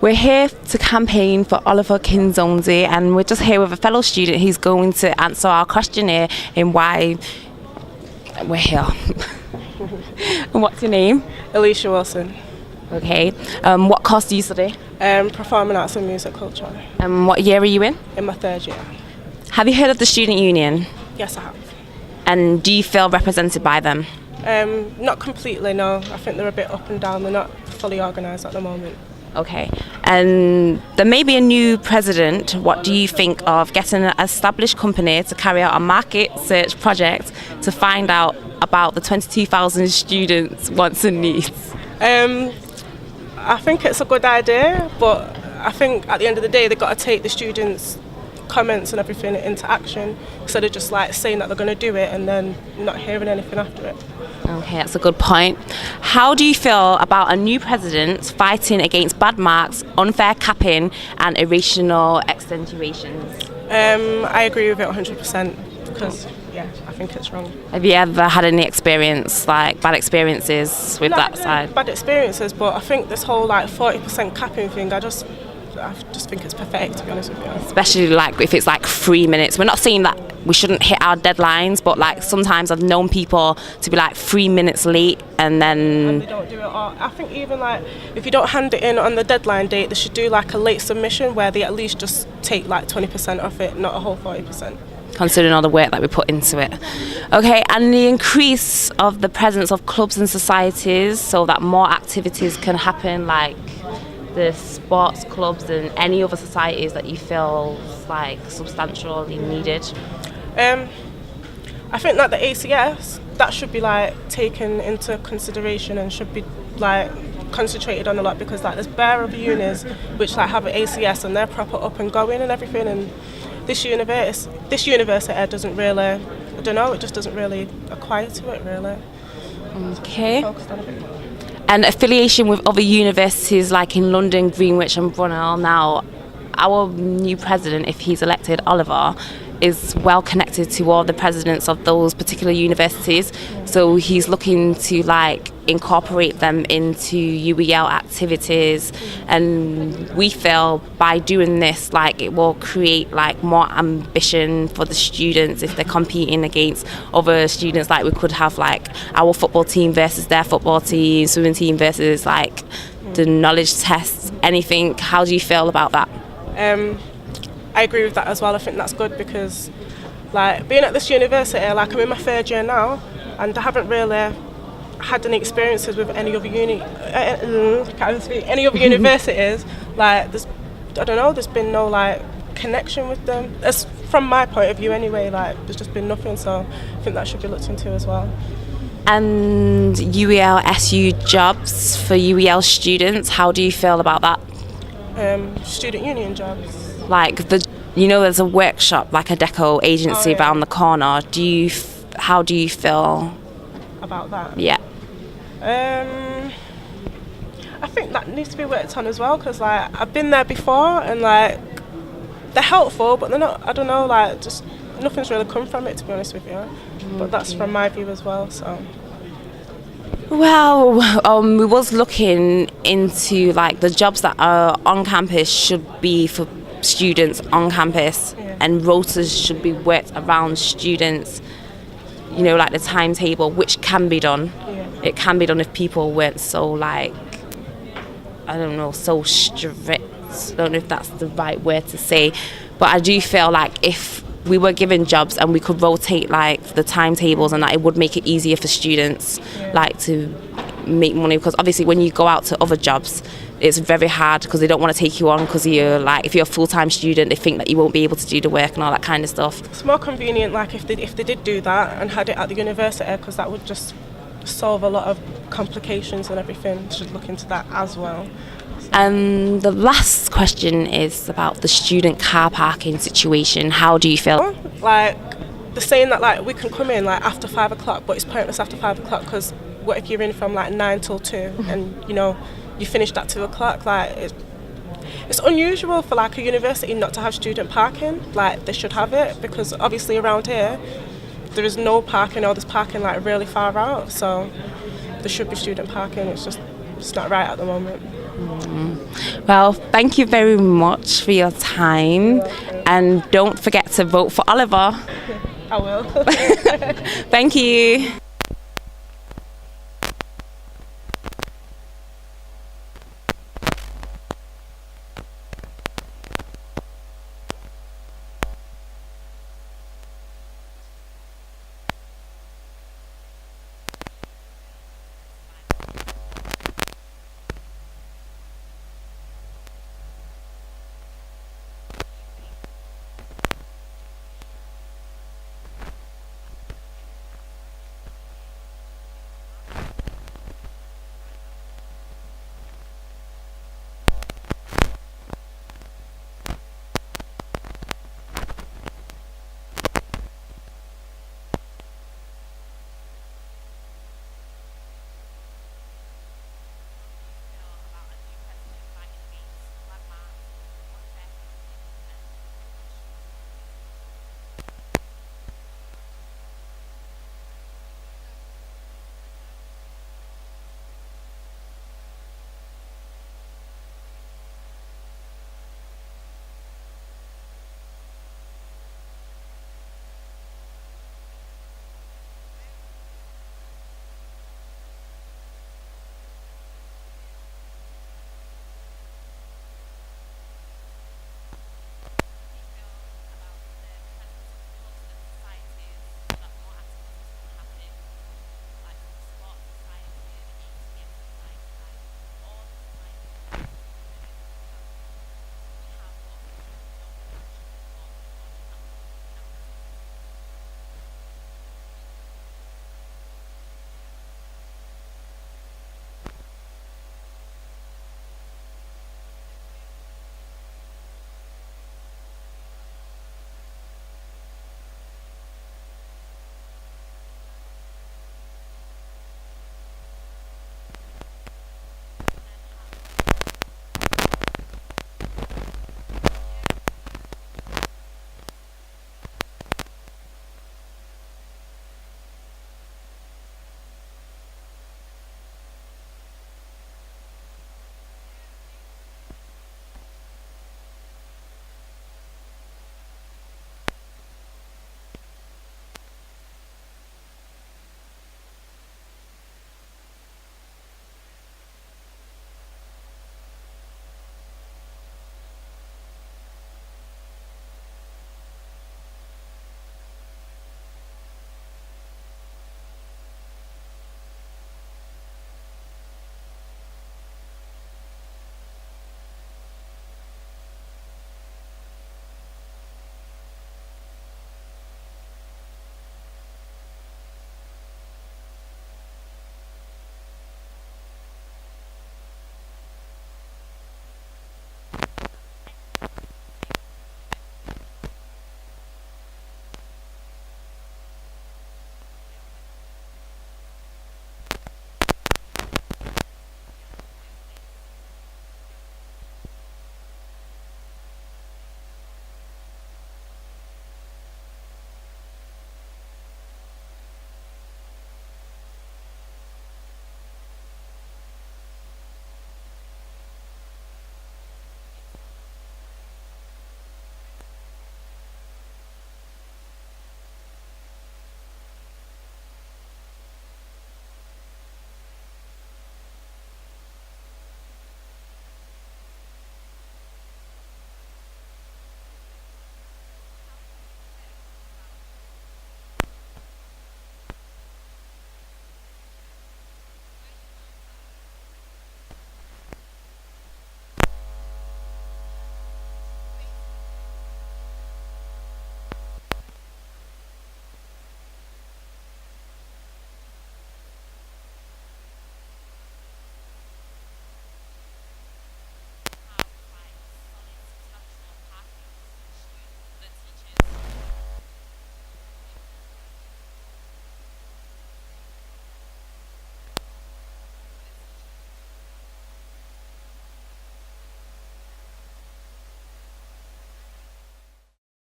We're here to campaign for Oliver Kinzombie, and we're just here with a fellow student who's going to answer our questionnaire in why we're here. And what's your name? Alicia Wilson. Okay. What course do you study? Performing arts and music culture. And what year are you in? In my third year. Have you heard of the Student Union? Yes, I have. And do you feel represented by them? Not completely, no. I think they're a bit up and down. They're not fully organised at the moment. Okay. And there may be a new president. What do you think of getting an established company to carry out a market search project to find out about the 22,000 students' wants and needs? I think it's a good idea, but I think at the end of the day they've got to take the students' comments and everything into action instead of just like saying that they're going to do it and then not hearing anything after it. Okay, that's a good point. How do you feel about a new president fighting against bad marks, unfair capping and irrational accentuations? I agree with it 100% because I think it's wrong. Have you ever had any experience, like bad experiences with that side? Bad experiences, but I think this whole like 40% capping thing, I just think it's pathetic, to be honest with you. Especially like if it's like 3 minutes. We're not saying that we shouldn't hit our deadlines, but like sometimes I've known people to be like 3 minutes late and then they don't do it. Or I think even like if you don't hand it in on the deadline date, they should do like a late submission where they at least just take like 20% off it, not a whole 40%. Considering all the work that we put into it. Okay, and the increase of the presence of clubs and societies so that more activities can happen, like the sports clubs and any other societies that you feel like substantially needed? I think that the ACS, that should be like taken into consideration and should be like concentrated on a lot, because like there's bare other unis which like have an ACS and they're proper up and going and everything, and this university doesn't really, I don't know, it just doesn't really acquire to it really. Okay. And affiliation with other universities like in London, Greenwich and Brunel. Now, our new president, if he's elected, Oliver, is well connected to all the presidents of those particular universities. So he's looking to like incorporate them into UEL activities, and we feel by doing this like it will create like more ambition for the students if they're competing against other students. Like we could have like our football team versus their football team, swimming team versus like the knowledge tests, anything. How do you feel about that? I agree with that as well. I think that's good because like being at this university, like I'm in my third year now and I haven't really had any experiences with any other any other universities. Like there's been no like connection with them. As from my point of view anyway, like there's just been nothing, so I think that should be looked into as well. And UEL SU jobs for UEL students, how do you feel about that? Student union jobs. Like there's a workshop, like a deco agency around the corner. How do you feel about that? Yeah. I think that needs to be worked on as well, because like I've been there before and like they're helpful, but they're not. I don't know, like just nothing's really come from it, to be honest with you. But that's from my view as well. So. Well, we was looking into like the jobs that are on campus should be for students on campus, and rotas should be worked around students, like the timetable, which can be done. It can be done if people weren't so like, I don't know, so strict. I don't know if that's the right word to say, but I do feel like if we were given jobs and we could rotate like the timetables and that, it would make it easier for students like to make money, because obviously when you go out to other jobs it's very hard because they don't want to take you on because you're like, if you're a full-time student they think that you won't be able to do the work and all that kind of stuff. It's more convenient like if they did do that and had it at the university, because that would just solve a lot of complications and everything. Should look into that as well. And the last question is about the student car parking situation. How do you feel? Like they're saying that like we can come in like after 5 o'clock, but it's pointless after 5 o'clock because what if you're in from like 9 till 2 and you finished at 2 o'clock? Like it's unusual for like a university not to have student parking. Like they should have it, because obviously around here there is no parking, or there's parking like really far out. So there should be student parking. It's not right at the moment. Well, thank you very much for your time, and don't forget to vote for Oliver. I will. Thank you.